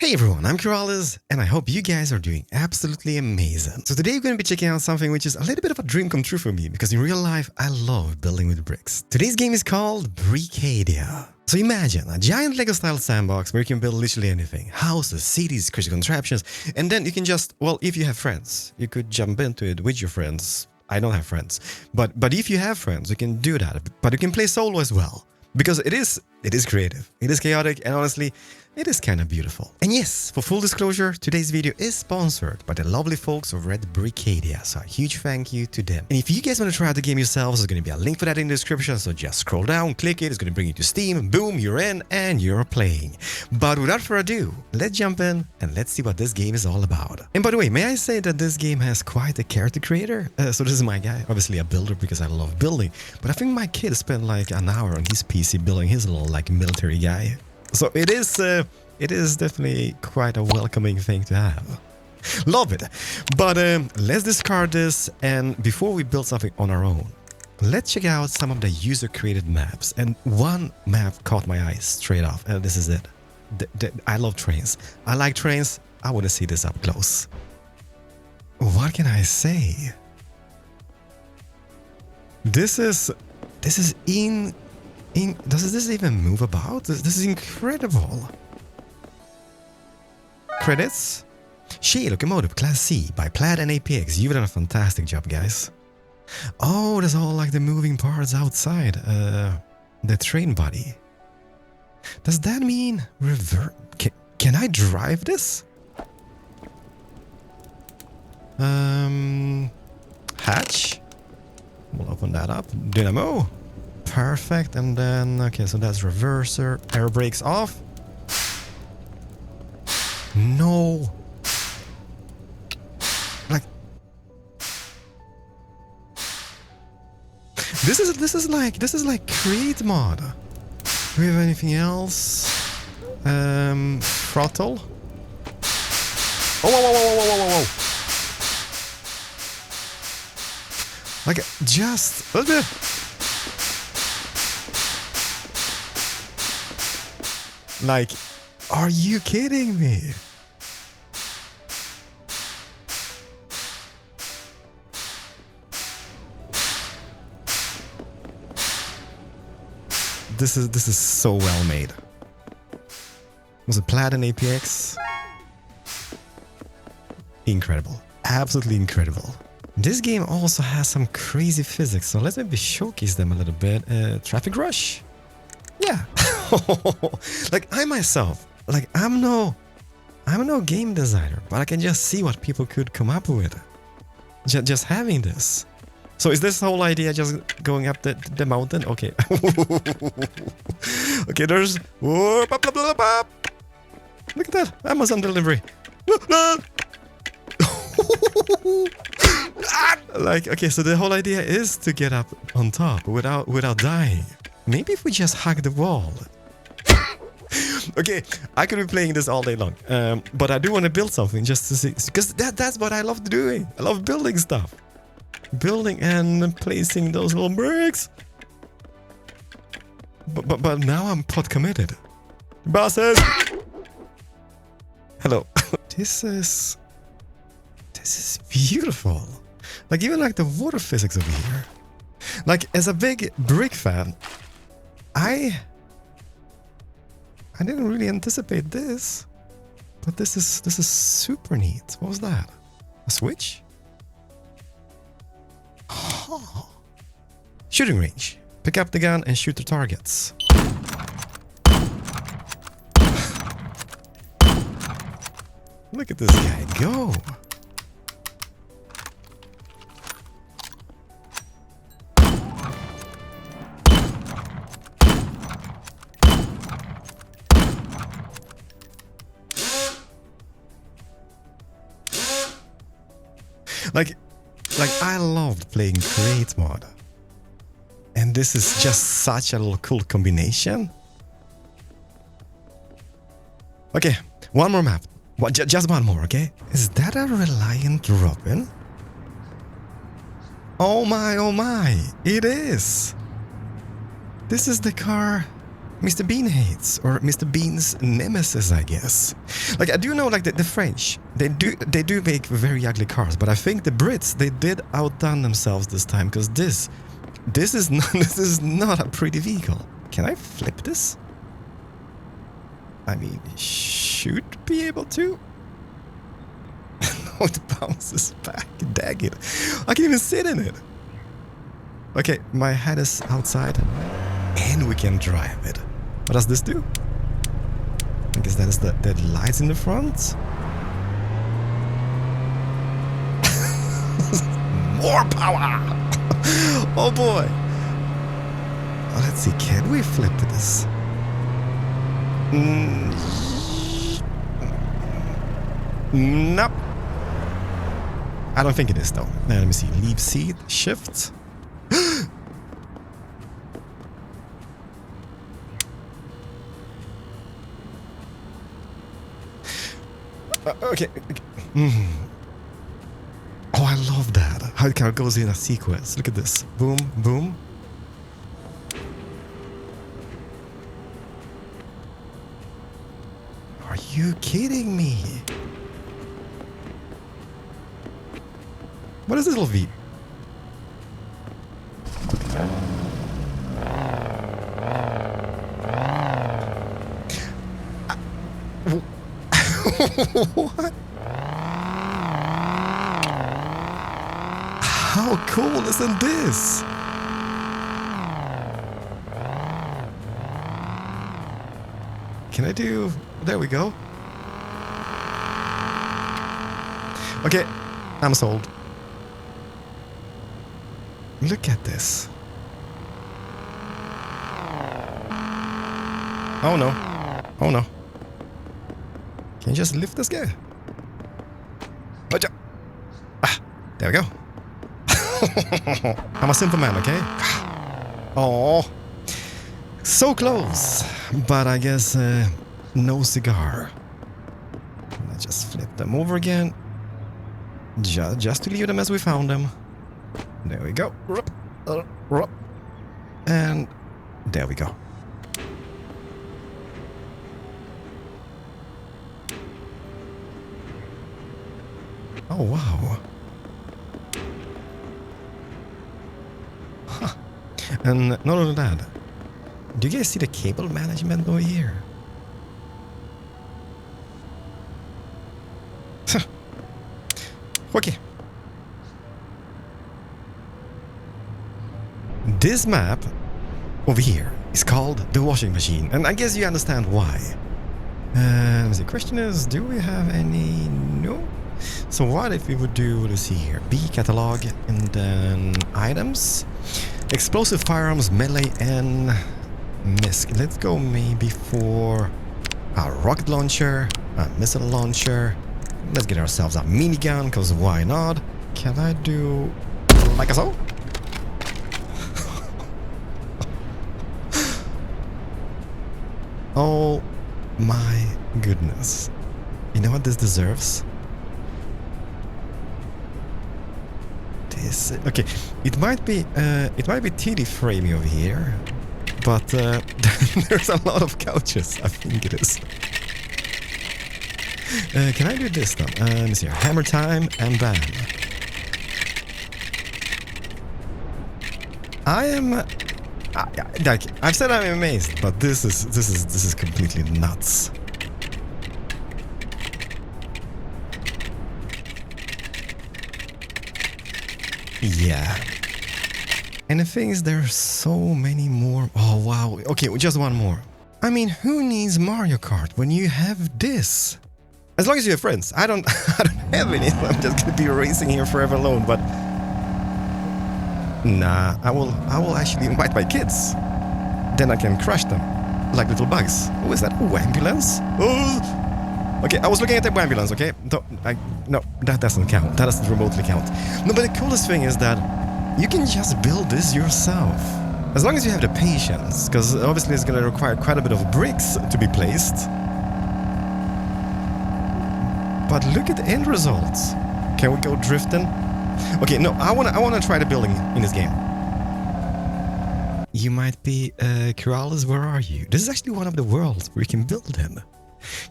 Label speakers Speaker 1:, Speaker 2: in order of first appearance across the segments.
Speaker 1: Hey everyone, I'm Keralis, and I hope you guys are doing absolutely amazing. So today we're going to be checking out something which is a little bit of a dream come true for me, because in real life, I love building with bricks. Today's game is called Brickadia. So imagine a giant Lego-style sandbox where you can build literally anything. Houses, cities, crazy contraptions, and then you can just, well, if you have friends, you could jump into it with your friends. I don't have friends, but if you have friends, you can do that, but you can play solo as well. Because it is creative, it is chaotic, and honestly, it is kind of beautiful. And yes, for full disclosure, today's video is sponsored by the lovely folks over at Brickadia, so a huge thank you to them. And if you guys want to try out the game yourselves, there's going to be a link for that in the description, so just scroll down, click it, it's going to bring you to Steam, boom, you're in, and you're playing. But without further ado, let's jump in, and let's see what this game is all about. And by the way, may I say that this game has quite a character creator? So this is my guy, obviously a builder because I love building, but I think my kid spent like an hour on his PC building his little like military guy. So it is definitely quite a welcoming thing to have. Love it. But let's discard this, and before we build something on our own, let's check out some of the user-created maps. And one map caught my eye straight off, and this is it. I love trains. I like trains. I want to see this up close. What can I say? This is does this even move about? This is incredible. Credits: Shea Locomotive Class C by Plaid and APX. You've done a fantastic job, guys. Oh, there's all like the moving parts outside the train body. Does that mean can I drive this? Hatch. We'll open that up. Dynamo. Perfect. And then, okay, so that's reverser. Air brakes off. No. Like, this is like create mod. Do we have anything else? Throttle. Oh, whoa. Like, just like, are you kidding me? This is so well made. Was it Plaid and APX? Incredible. Absolutely incredible. This game also has some crazy physics, so let's maybe showcase them a little bit. Traffic rush? Yeah. Like, I myself, like, I'm no game designer, but I can just see what people could come up with. Just having this. So is this whole idea just going up the mountain? Okay. Okay, there's... Look at that. Amazon delivery. Like, okay, so the whole idea is to get up on top without dying. Maybe if we just hug the wall. Okay, I could be playing this all day long, but I do want to build something just to see, because that's what I love doing. I love building stuff. Building and placing those little bricks. But now I'm pot committed. Bosses! Hello. This is beautiful. Like, even like the water physics over here. Like, as a big brick fan, I didn't really anticipate this, but this is super neat. What was that? A switch? Oh. Shooting range. Pick up the gun and shoot the targets. Look at this guy go. Like I loved playing Create mod, and this is just such a little cool combination. Okay, one more map. Just one more, okay? Is that a Reliant Robin? Oh my, it is! This is the car Mr. Bean hates, or Mr. Bean's nemesis, I guess. Like, I do know, like, the French, they do make very ugly cars, but I think the Brits, they did outdone themselves this time, because this is not a pretty vehicle. Can I flip this? I mean, should be able to. No, it bounces back. Dang it. I can even sit in it. Okay, my head is outside, and we can drive it. What does this do? I guess that is the lights in the front. More power! Oh boy! Oh, let's see, can we flip this? Nope. I don't think it is though. Now, let me see. Leave seat, shift. Okay. Oh, I love that. How it kind of goes in a sequence. Look at this. Boom, boom. Are you kidding me? What is this little V? What? How cool isn't this? Can I do... There we go. Okay, I'm sold. Look at this. Oh no. Oh no. Can you just lift this guy? Ah, there we go. I'm a simple man, okay? Oh, so close. But I guess no cigar. Let's just flip them over again. Just to leave them as we found them. There we go. And there we go. Oh, wow. Huh. And not only that, do you guys see the cable management over here? Okay. This map over here is called the washing machine, and I guess you understand why. The question is, do we have any? No. So what if we would do, let's see here, B catalog, and then items, explosive firearms, melee, and misc. Let's go maybe for a rocket launcher, a missile launcher. Let's get ourselves a minigun, because why not? Can I do like so? Oh my goodness. You know what this deserves? This, okay, it might be TD framing over here, but there's a lot of couches, I think it is. Can I do this then? Let me see here. Hammer time and bam. I am like I've said, I'm amazed, but this is completely nuts. Yeah. And the thing is, there's so many more. Oh wow. Okay, just one more. I mean, who needs Mario Kart when you have this? As long as you have friends. I don't have any. I'm just gonna be racing here forever alone, but nah, I will actually invite my kids. Then I can crush them like little bugs. Oh, is that a ambulance? Oh. Okay, I was looking at the ambulance, okay? No, that doesn't count. That doesn't remotely count. No, but the coolest thing is that you can just build this yourself. As long as you have the patience, because obviously it's going to require quite a bit of bricks to be placed. But look at the end results. Can we go drifting? Okay, no, I wanna try the building in this game. You might be, Keralis, where are you? This is actually one of the worlds where you can build in.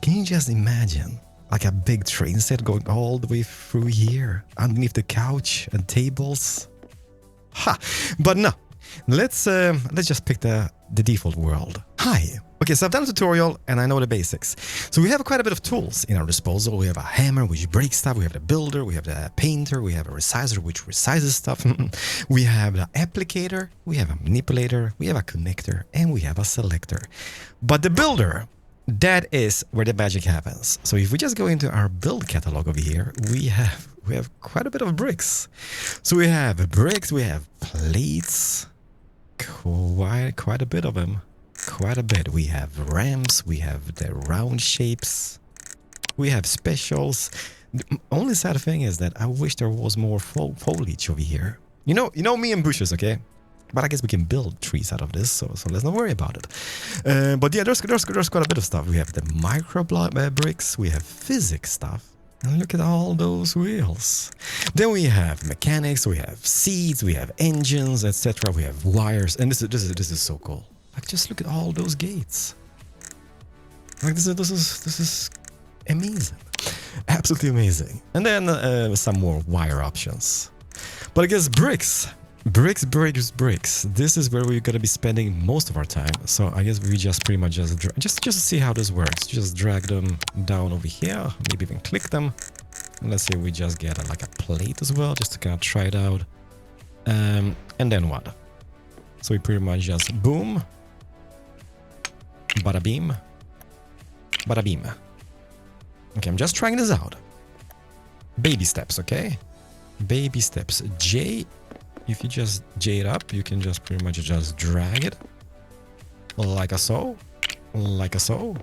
Speaker 1: Can you just imagine? Like a big train set going all the way through here, underneath the couch and tables. Ha! But no, let's just pick the default world. Hi. Okay, so I've done a tutorial and I know the basics. So we have quite a bit of tools in our disposal. We have a hammer which breaks stuff, we have the builder, we have the painter, we have a resizer which resizes stuff. We have the applicator, we have a manipulator, we have a connector, and we have a selector. But the builder, that is where the magic happens. So if we just go into our build catalog over here, we have quite a bit of bricks. So we have bricks, we have plates, quite a bit of them. Quite a bit. We have ramps, we have the round shapes, we have specials. The only sad thing is that I wish there was more foliage over here. You know me and bushes, okay? But I guess we can build trees out of this, so let's not worry about it. But yeah, there's quite a bit of stuff. We have the micro bricks, we have physics stuff. And look at all those wheels. Then we have mechanics, we have seeds, we have engines, etc. We have wires, and this is so cool. Like, just look at all those gates. Like, this is amazing. Absolutely amazing. And then some more wire options. But I guess bricks. Bricks. This is where we're going to be spending most of our time. So I guess we just pretty much just see how this works. Just drag them down over here. Maybe even click them. And let's say we just get like a plate as well, just to kind of try it out. And then what? So we pretty much just boom. Bada beam. Bada beam. Okay, I'm just trying this out. Baby steps, okay? Baby steps. J, if you just J it up, you can just pretty much just drag it. Like a so. Like a so.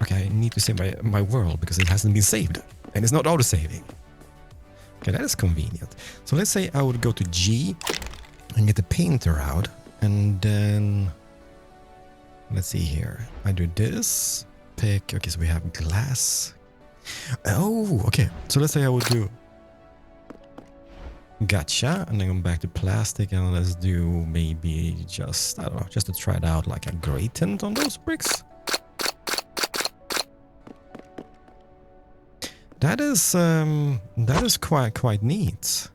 Speaker 1: Okay, I need to save my world because it hasn't been saved. And it's not auto-saving. Okay, that is convenient. So let's say I would go to G and get the painter out. And then... let's see here. I do this. Pick. Okay, so we have glass. Oh, okay. So let's say I would do... gotcha. And then go back to plastic. And let's do maybe just... I don't know. Just to try it out, like a gray tint on those bricks. That is quite neat.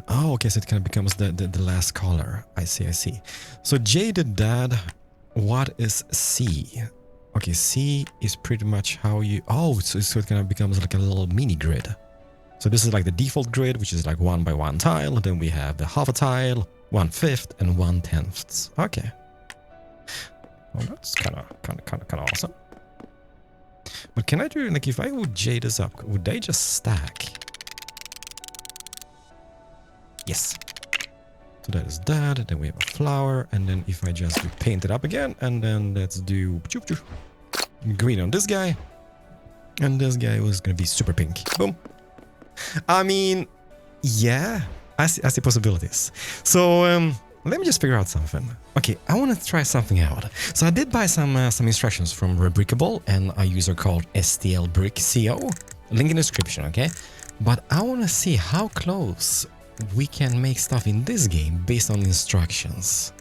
Speaker 1: Oh, okay, so it kind of becomes the last color. I see. So J did that. What is C? Okay, C is pretty much how you... oh, so it kind of becomes like a little mini grid. So this is like the default grid, which is like 1 by 1 tile. Then we have the half a tile, 1/5, and 1/10. Okay. Well, that's kind of awesome. But can I do, like, if I would J this up, would they just stack? Yes. So that is that. Then we have a flower. And then if I just paint it up again, and then let's do green on this guy. And this guy was going to be super pink. Boom. I mean, yeah, I see possibilities. So let me just figure out something. Okay, I want to try something out. So I did buy some instructions from Brickadia and a user called STLBrickCO. Link in the description, okay? But I want to see how close we can make stuff in this game based on instructions.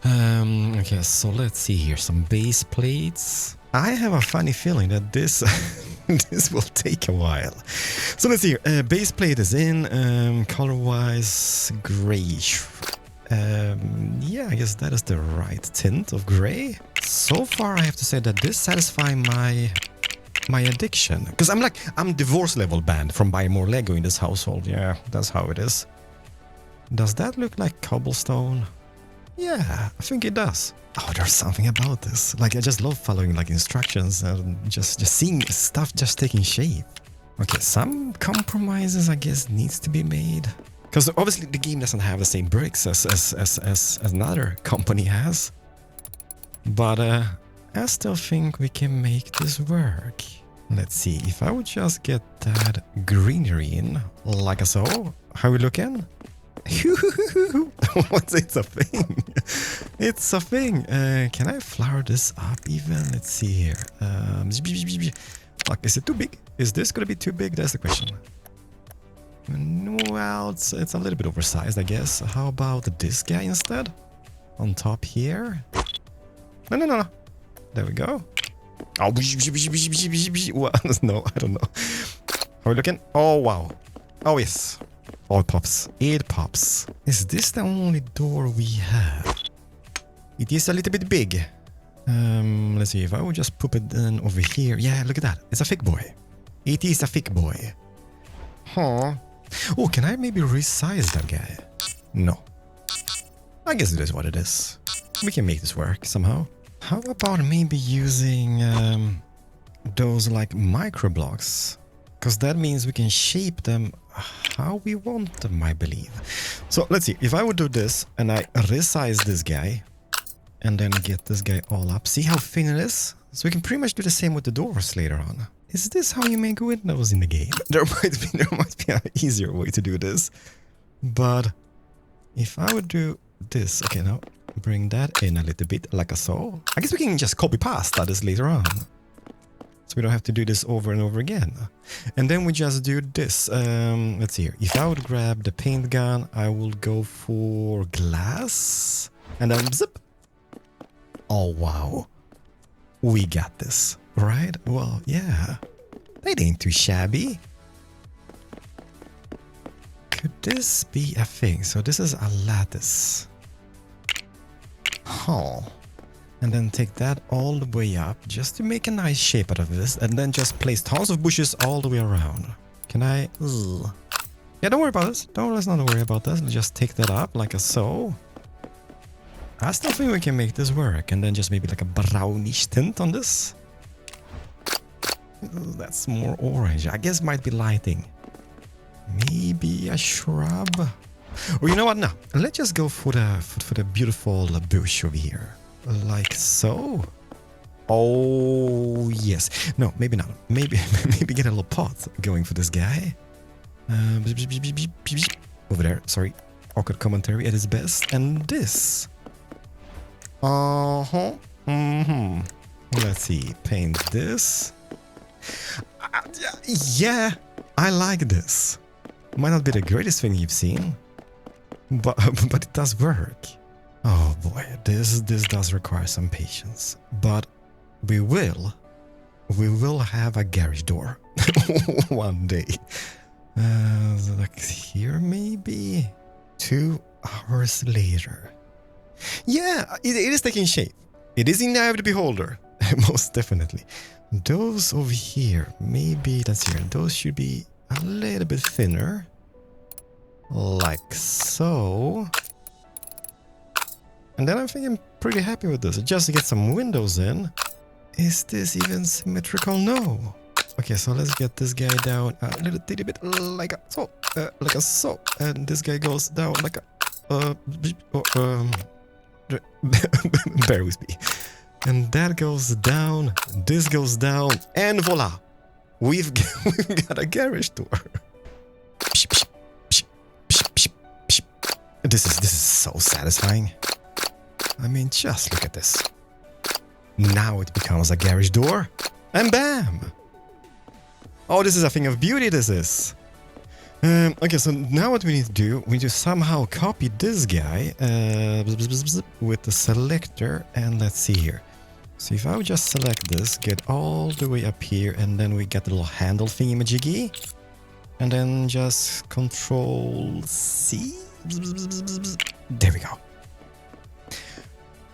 Speaker 1: Okay, so let's see here. Some base plates. I have a funny feeling that this this will take a while. So let's see here. Base plate is in. Color-wise, grayish. Yeah, I guess that is the right tint of gray. So far, I have to say that this satisfies my addiction. Because I'm divorce level banned from buying more Lego in this household. Yeah, that's how it is. Does that look like cobblestone? Yeah, I think it does. Oh, there's something about this. Like, I just love following like instructions and just seeing stuff just taking shape. Okay, some compromises I guess needs to be made. Because obviously the game doesn't have the same bricks as another company has. But I still think we can make this work. Let's see, if I would just get that greenery in, like so. How we looking? It's a thing. It's a thing. Can I flower this up even? Let's see here. Like, is it too big? Is this gonna be too big? That's the question. Well, it's a little bit oversized, I guess. How about this guy instead? on top here. No. There we go. Oh, what? No, I don't know. Are we looking? Oh, wow. Oh, yes. Oh, it pops. It pops. Is this the only door we have? It is a little bit big. Let's see if I would just put it in over here. Yeah, look at that. It's a thick boy. It is a thick boy. Huh. Oh, can I maybe resize that guy? No. I guess it is what it is. We can make this work somehow. How about maybe using those like micro blocks? Because that means we can shape them how we want them, I believe. So let's see. If I would do this and I resize this guy and then get this guy all up. See how thin it is? So we can pretty much do the same with the doors later on. Is this how you make windows in the game? There might be an easier way to do this. But if I would do this, okay, now bring that in a little bit like so. I guess we can just copy pasta this later on. So we don't have to do this over and over again. And then we just do this. Let's see here. If I would grab the paint gun, I will go for glass. And then zip. Oh, wow. We got this, right? Well, yeah. That ain't too shabby. Could this be a thing? So this is a lattice. Oh. And then take that all the way up just to make a nice shape out of this. And then just place tons of bushes all the way around. Can I... Ugh. Yeah, don't worry about this. Let's not worry about this. Let's just take that up like so. I still think we can make this work. And then just maybe like a brownish tint on this. That's more orange. I guess it might be lighting. Maybe a shrub. Or you know what? No. Let's just go for the beautiful bush over here. Like so. Oh, yes. No, maybe not. Maybe get a little pot going for this guy. Over there. Sorry. Awkward commentary at its best. And this. Uh-huh. Mm-hmm. Let's see. Paint this. Yeah. I like this. Might not be the greatest thing you've seen. But it does work. Oh boy, this does require some patience, but we will have a garage door one day. Like here maybe 2 hours later. Yeah, it is taking shape. It is in the eye of the beholder, most definitely. Those over here, maybe let's see here. Those should be a little bit thinner, like so. And then I think I'm pretty happy with this. Just to get some windows in. Is this even symmetrical? No. Okay, so let's get this guy down a little bit like a so. Like a so. And this guy goes down like a... bear with me. And that goes down. This goes down. And voila. We've got a garage door. This is so satisfying. I mean, just look at this. Now it becomes a garage door. And bam! Oh, this is a thing of beauty, this is. Okay, so now what we need to do, we need to somehow copy this guy with the selector. And let's see here. So if I would just select this, get all the way up here, and then we get the little handle thingy-majiggy. And then just Control C. There we go.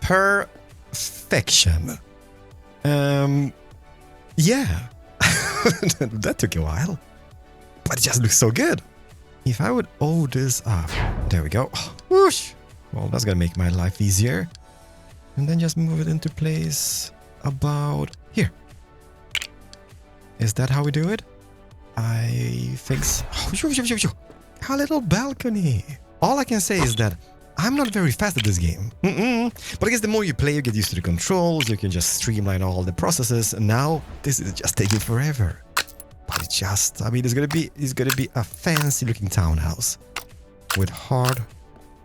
Speaker 1: Perfection. Yeah. That took a while. But it just looks so good. If I would O this up. There we go. Whoosh. Well, that's gonna make my life easier. And then just move it into place about here. Is that how we do it? I think so. A little balcony. All I can say is that I'm not very fast at this game. But I guess the more you play, you get used to the controls, you can just streamline all the processes, and now this is just taking forever. But it's just, I mean, it's gonna be a fancy looking townhouse with hard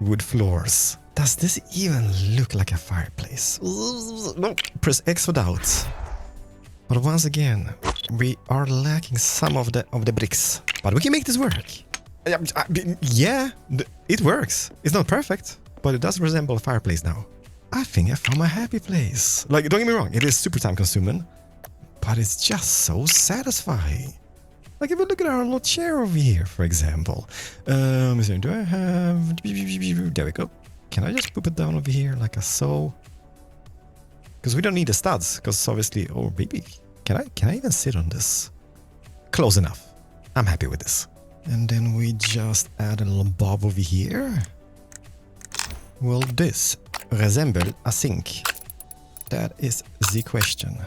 Speaker 1: wood floors. Does this even look like a fireplace? No, press X for doubts. But once again, we are lacking some of the bricks. But we can make this work. Yeah, it works. It's not perfect, but it does resemble a fireplace now. I think I found my happy place. Like, don't get me wrong, it is super time consuming, but it's just so satisfying. Like, if we look at our little chair over here, for example. Do I have... There we go. Can I just put it down over here like a so? Because we don't need the studs, because obviously... Oh, baby. Can I even sit on this? Close enough. I'm happy with this. And then we just add a little bob over here. Will this resemble a sink? That is the question.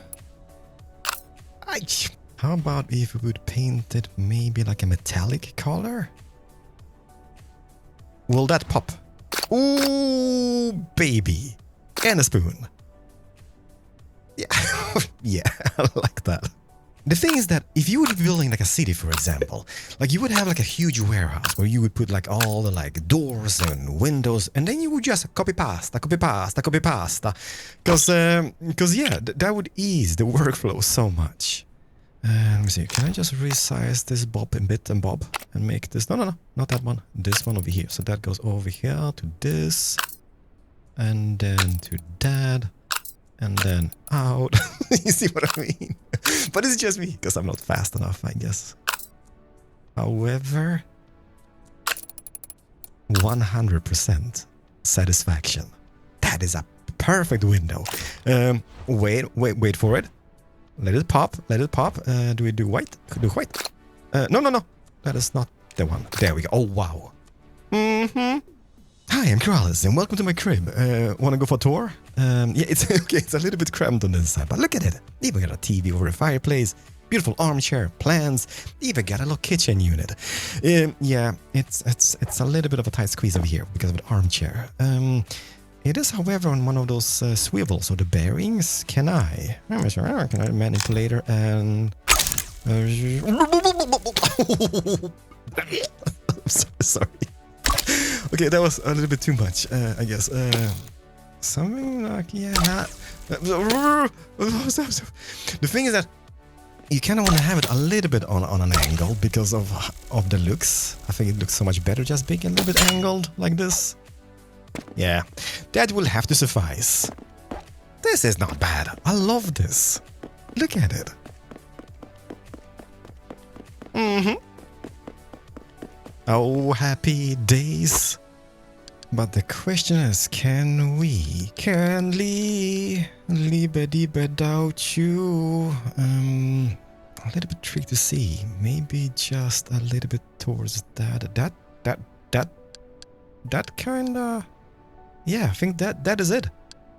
Speaker 1: How about if we would paint it maybe like a metallic color? Will that pop? Ooh, baby. And a spoon. Yeah, yeah, I like that. The thing is that if you would be building like a city, for example, like you would have like a huge warehouse where you would put like all the like doors and windows, and then you would just copy pasta. Because yeah, that would ease the workflow so much. Let me see, can I just resize this bob and bit and bob and make this, no, not that one, this one over here. So that goes over here to this, and then to that, and then out. You see what I mean? But it's just me, because I'm not fast enough, I guess. However, 100% satisfaction. That is a perfect window. Wait for it. Let it pop. Do we do white? Do white? No. That is not the one. There we go. Oh, wow. Hi, I'm Keralis, and welcome to my crib. Wanna go for a tour? Yeah, it's okay. It's a little bit cramped on this side, but look at it. Even got a TV over a fireplace, beautiful armchair, plants, even got a little kitchen unit. Yeah, it's a little bit of a tight squeeze over here because of the armchair. It is, however, on one of those swivels or the bearings. Can I manipulate it and... Sorry. Okay, that was a little bit too much, I guess. Something like, yeah, not... The thing is that you kind of want to have it a little bit on an angle because of the looks. I think it looks so much better just being a little bit angled like this. Yeah, that will have to suffice. This is not bad. I love this. Look at it. Oh, happy days. But the question is, can we live without you? A little bit tricky to see. Maybe just a little bit towards that kinda... Yeah, I think that is it.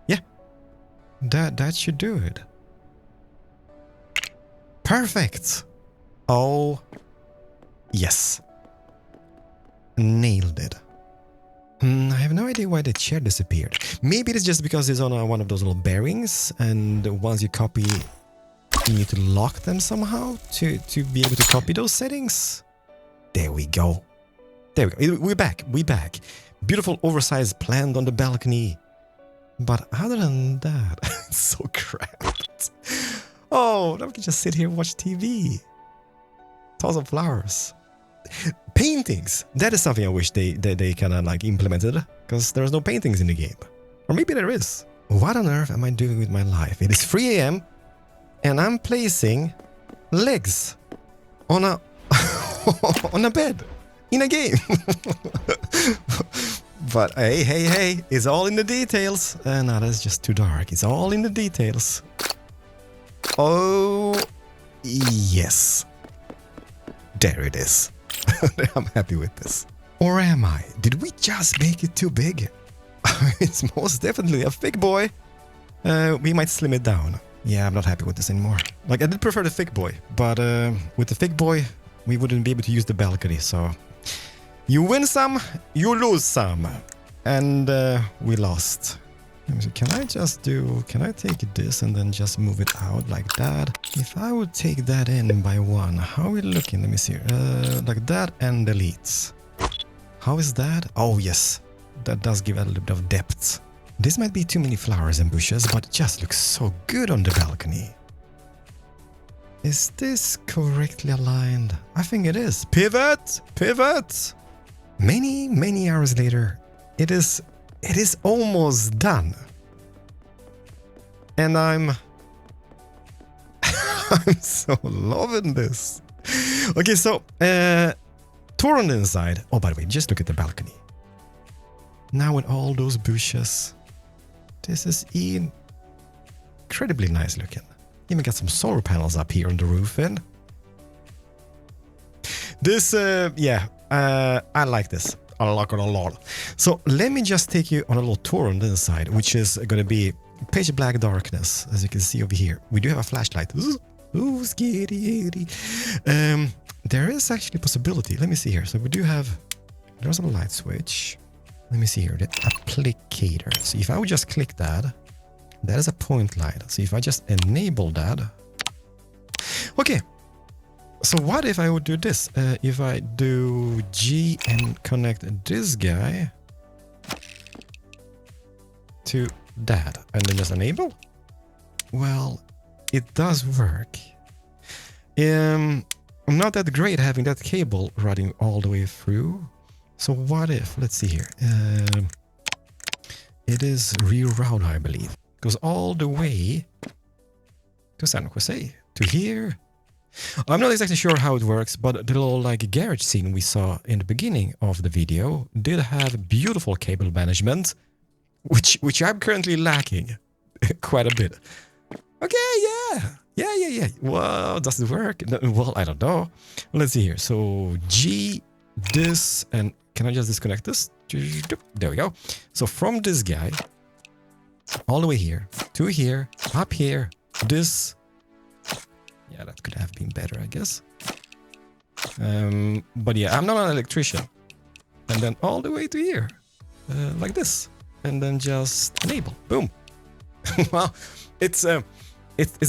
Speaker 1: Yeah. That should do it. Perfect. Oh, yes. Nailed it. I have no idea why the chair disappeared. Maybe it's just because it's on one of those little bearings, and once you copy, you need to lock them somehow to be able to copy those settings. There we go. There we go. We're back. Beautiful oversized plant on the balcony. But other than that, it's so cramped. Oh, now we can just sit here and watch TV. Tons of flowers. Paintings. That is something I wish they kind of like implemented, because there's no paintings in the game. Or maybe there is. What on earth am I doing with my life? It is 3 AM and I'm placing legs on a on a bed in a game. But hey, it's all in the details. No, that's just too dark. It's all in the details. Oh, yes. There it is. I'm happy with this. Or am I? Did we just make it too big? It's most definitely a thick boy. We might slim it down. Yeah, I'm not happy with this anymore. Like, I did prefer the thick boy, but with the thick boy, we wouldn't be able to use the balcony, so... You win some, you lose some. And we lost. Can I take this and then just move it out like that? If I would take that in by one, how are we looking? Let me see. Like that and deletes. How is that? Oh, yes. That does give it a little bit of depth. This might be too many flowers and bushes, but it just looks so good on the balcony. Is this correctly aligned? I think it is. Pivot! Pivot! Many hours later, it is it is almost done. And I'm so loving this. Okay, so tour on the inside. Oh, by the way, just look at the balcony. Now with all those bushes, this is incredibly nice looking. Even got some solar panels up here on the roof end. This, yeah, I like this. I like it a lot. So let me just take you on a little tour on the inside, which is going to be pitch black darkness, as you can see over here. We do have a flashlight. Ooh, scary. There is actually a possibility. Let me see here. So we do have, there's a light switch. Let me see here, the applicator. So if I would just click that, that is a point light. So if I just enable that. Okay. So what if I would do this? If I do G and connect this guy to that and then just enable? Well, it does work. I'm not that great having that cable running all the way through. So what if, let's see here. It is reroute, I believe. Goes all the way to San Jose, to here. I'm not exactly sure how it works, but the little like garage scene we saw in the beginning of the video did have beautiful cable management, which I'm currently lacking quite a bit. Okay, yeah. Well, does it work? Well, I don't know. Let's see here. So G, this, and can I just disconnect this? There we go. So from this guy, all the way here, to here, up here, this. Yeah, that could have been better, I guess. But yeah, I'm not an electrician. And then all the way to here, like this. And then just enable. Boom. Well, it's a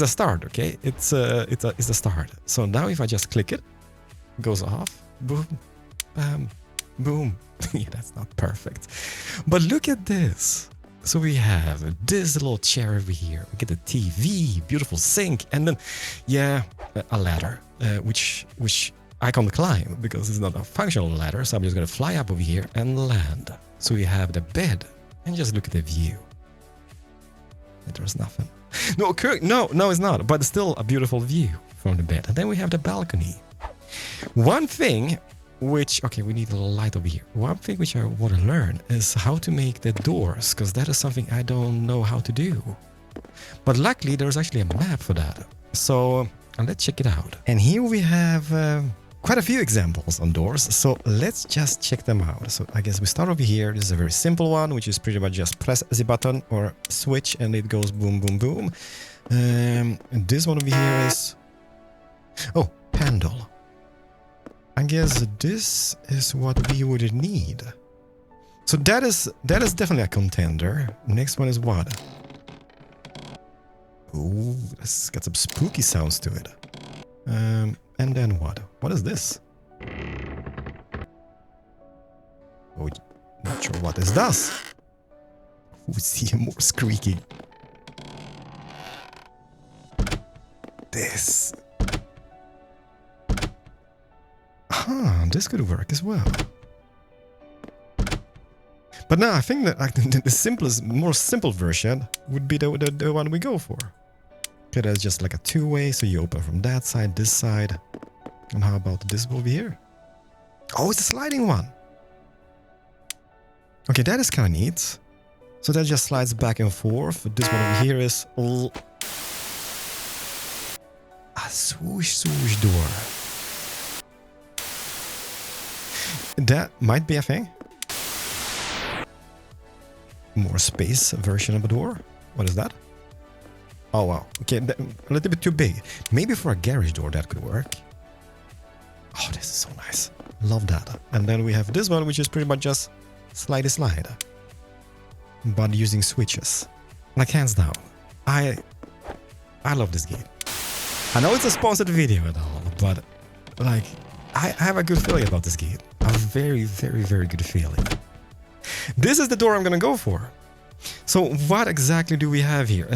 Speaker 1: start, okay? It's a start. So now if I just click it, it goes off. Boom, bam, boom. Yeah, that's not perfect. But look at this. So we have this little chair over here. We get the TV, beautiful sink, and then, yeah, a ladder, which I can't climb because it's not a functional ladder. So I'm just gonna fly up over here and land. So we have the bed, and just look at the view. There's nothing. No, it's not. But still a beautiful view from the bed. And then we have the balcony. One thing. Which, okay, we need a little light over here. One thing which I want to learn is how to make the doors, because that is something I don't know how to do. But luckily, there's actually a map for that. So let's check it out. And here we have quite a few examples on doors. So let's just check them out. So I guess we start over here. This is a very simple one, which is pretty much just press the button or switch and it goes boom, boom, boom. And this one over here is, oh, handle. I guess this is what we would need. So that is definitely a contender. Next one is what? Ooh, it's got some spooky sounds to it. And then what? What is this? Oh, not sure what this does. We see more squeaking. This. This could work as well. But now I think that like, the simplest, more simple version would be the one we go for. Okay, that's just like a two-way, so you open from that side, this side. And how about this over here? Oh, it's a sliding one. Okay, that is kind of neat. So that just slides back and forth. This one over here is a swoosh door. That might be a thing. More space version of a door. What is that? Oh wow. Okay, a little bit too big. Maybe for a garage door that could work. Oh, this is so nice. Love that. And then we have this one, which is pretty much just slide, but using switches. Like hands down. I love this game. I know it's a sponsored video and all, but like I have a good feeling about this game. A very, very, very good feeling. This is the door I'm gonna go for. So what exactly do we have here?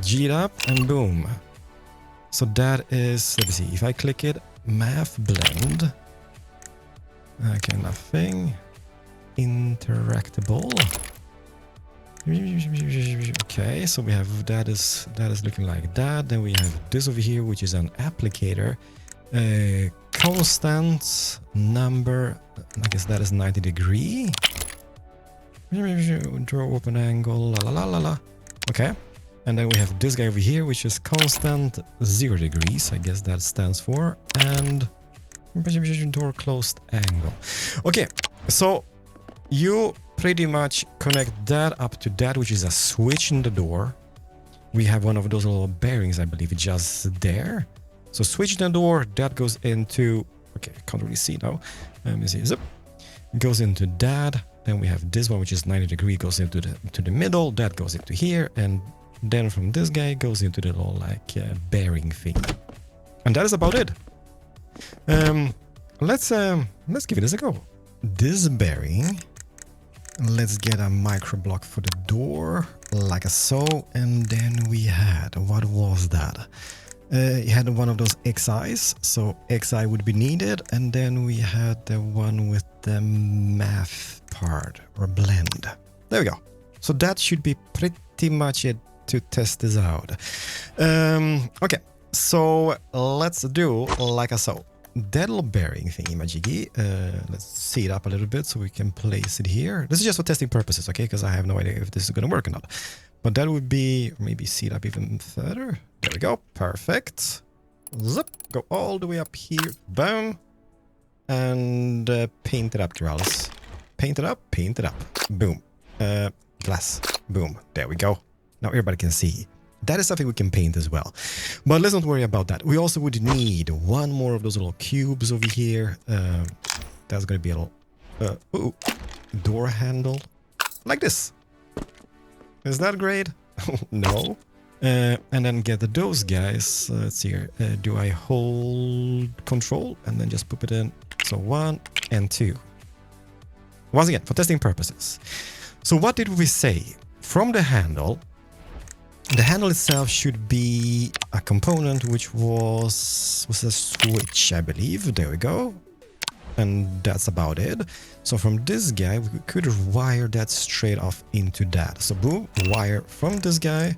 Speaker 1: G it up and boom. So that is, let me see, if I click it, math blend. Okay, nothing. Interactable. Okay, so we have that is looking like that. Then we have this over here, which is an applicator. Constant number, I guess that is 90 degree. Draw open angle, la la la la la. Okay. And then we have this guy over here, which is constant 0 degrees. I guess that stands for. And door closed angle. Okay, so you pretty much connect that up to that, which is a switch in the door. We have one of those little bearings, I believe, just there. So switch the door, that goes into... Okay, I can't really see now. Let me see. Zip. Goes into that. Then we have this one, which is 90 degree, goes into the middle. That goes into here. And then from this guy goes into the little like bearing thing. And that is about it. Let's give this a go. This bearing, let's get a micro block for the door, like so. And then we had, what was that? You had one of those XIs, so XI would be needed. And then we had the one with the math part or blend. There we go. So that should be pretty much it to test this out. Okay, so let's do like so. That little bearing thingy majiggy. Let's see it up a little bit so we can place it here. This is just for testing purposes, okay? Because I have no idea if this is going to work or not. But that would be, maybe see it up even further. There we go. Perfect. Zip. Go all the way up here. Boom. And paint it up, Keralis. Paint it up. Paint it up. Boom. Glass. Boom. There we go. Now everybody can see. That is something we can paint as well. But let's not worry about that. We also would need one more of those little cubes over here. That's going to be a little door handle. Like this. Is that great? No. And then get those guys. Let's see here. Do I hold control and then just put it in? So 1 and 2. Once again, for testing purposes. So what did we say? From the handle itself should be a component which was a switch, I believe. There we go. And that's about it. So from this guy, we could wire that straight off into that. So boom, wire from this guy.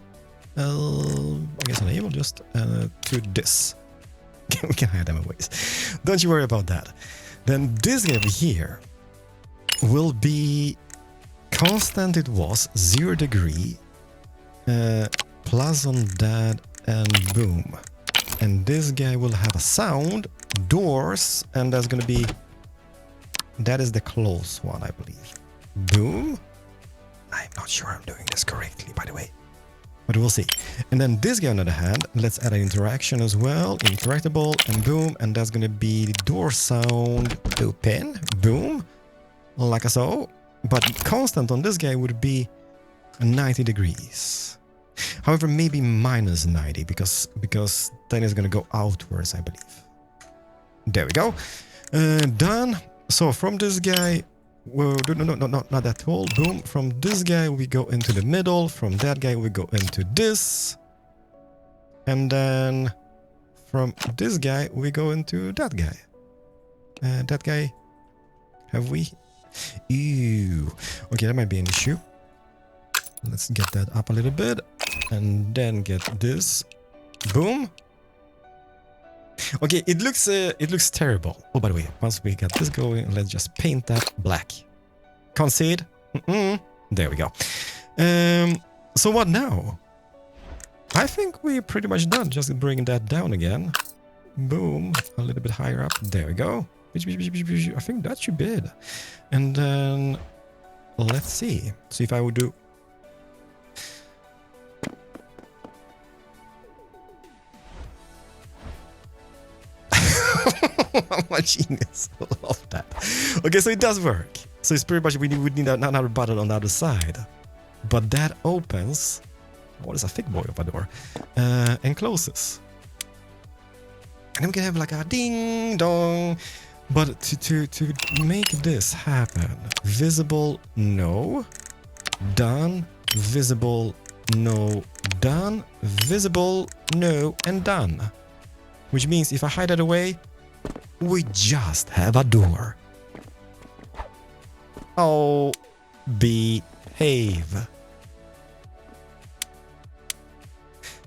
Speaker 1: I guess enable just to this. We can hide them in ways. Don't you worry about that. Then this guy over here will be constant. It was 0 degree. Plus on that and boom. And this guy will have a sound, doors, and that's gonna be, that is the close one, I believe. Boom. I'm not sure I'm doing this correctly, by the way, but we'll see. And then this guy on the other hand, let's add an interaction as well, interactable, and boom, and that's gonna be the door sound, open, boom, like so. But constant on this guy would be 90 degrees. However, maybe minus 90 because then it's going to go outwards, I believe. There we go. Done. So from this guy, well, no, not that tall. Boom. From this guy, we go into the middle. From that guy, we go into this. And then from this guy, we go into that guy. That guy, have we? Ew. Okay, that might be an issue. Let's get that up a little bit. And then get this. Boom. Okay, it looks terrible. Oh, by the way, once we got this going, let's just paint that black. Can't see it? There we go. So what now? I think we're pretty much done. Just bring that down again. Boom. A little bit higher up. There we go. I think that should be it. And then let's see. So if I would do... I'm a genius. I love that. Okay, so it does work. So it's pretty much we need another button on the other side. But that opens... What is a thick boy of a door? And closes. And then we can have like a ding dong. But to make this happen, visible, no. Done. Visible, no. Done. Visible, no. And done. Which means if I hide that away, we just have a door. Oh, behave.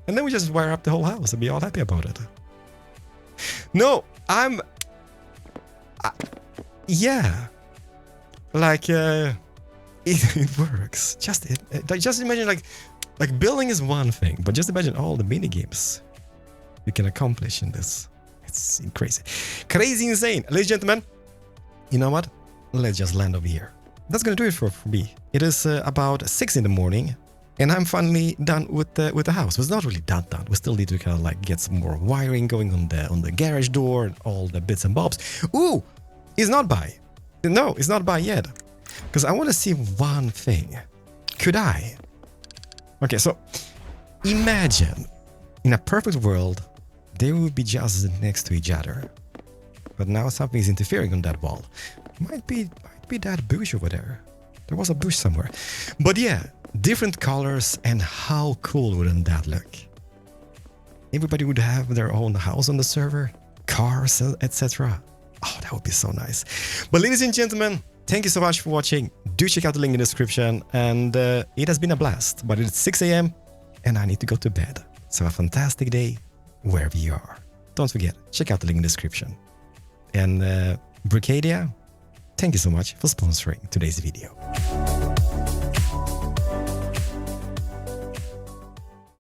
Speaker 1: And then we just wire up the whole house and be all happy about it. No, yeah. Like, it works. Just imagine, like building is one thing, but just imagine all the mini games you can accomplish in this. It's crazy. Crazy insane. Ladies and gentlemen, you know what? Let's just land over here. That's gonna do it for me. It is about 6 in the morning, and I'm finally done with the house. It's not really done. We still need to kind of like get some more wiring going on the garage door and all the bits and bobs. Ooh, it's not by. No, it's not by yet. Because I want to see one thing. Could I? Okay, so imagine in a perfect world, they would be just next to each other. But now something is interfering on that wall. Might be that bush over there. There was a bush somewhere. But yeah, different colors, and how cool wouldn't that look? Everybody would have their own house on the server, cars, etc. Oh, that would be so nice. But ladies and gentlemen, thank you so much for watching. Do check out the link in the description. And it has been a blast. But it's 6 a.m. and I need to go to bed. So have a fantastic day wherever you are. Don't forget, check out the link in the description. And Brickadia, thank you so much for sponsoring today's video.